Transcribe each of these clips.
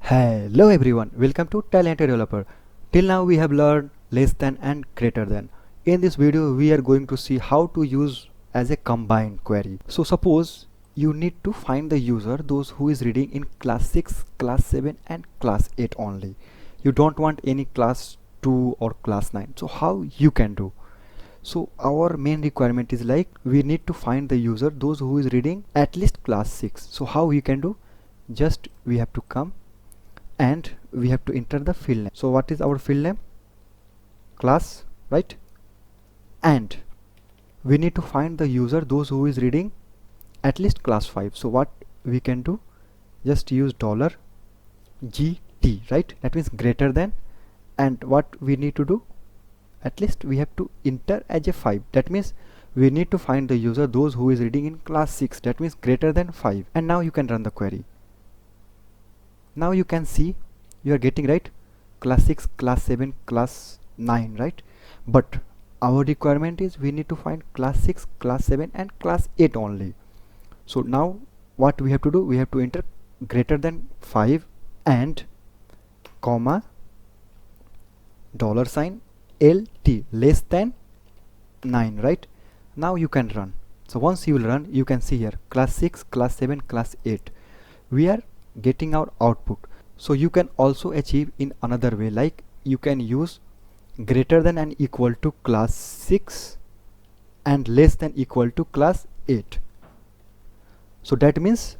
Hello everyone, welcome to Talented Developer. Till now we have learned less than and greater than. In this video we are going to see how to use as a combined query. So suppose you need to find the user, those who is reading in class 6, class 7 and class 8 only. You don't want any class 2 or class 9. So how you can do? So our main requirement is like we need to find the user, those who is reading at least class 6. So how we can do? Just we have to come and we have to enter the field name. So what is our field name? Class, right? And we need to find the user, those who is reading at least class 5. So what we can do? Just use $GT, right? That means greater than. And what we need to do? At least we have to enter as a 5. That means we need to find the user, those who is reading in class 6. That means greater than 5. And now you can run the query. Now you can see you are getting right class 6, class 7, class 9, right? But our requirement is we need to find class 6, class 7 and class 8 only. So now what we have to do? We have to enter greater than 5 and comma $LT less than 9, right? Now you can run. So once you will run, you can see here class 6, class 7, class 8. We are getting our output. So you can also achieve in another way, like you can use greater than and equal to class 6 and less than equal to class 8. So that means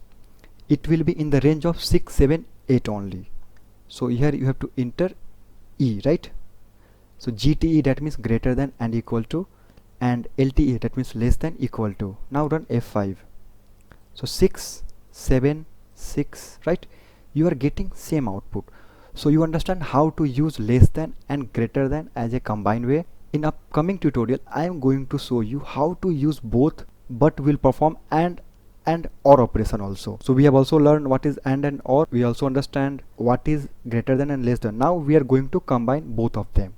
it will be in the range of 6, 7, 8 only. So here you have to enter E, right? So GTE, that means greater than and equal to, and LTE, that means less than equal to. Now run F5. So 6, 7, 6, right? You are getting same output. So you understand how to use less than and greater than as a combined way. In upcoming tutorial I am going to show you how to use both, but will perform and or operation also. So we have also learned what is and or. We also understand what is greater than and less than. Now we are going to combine both of them.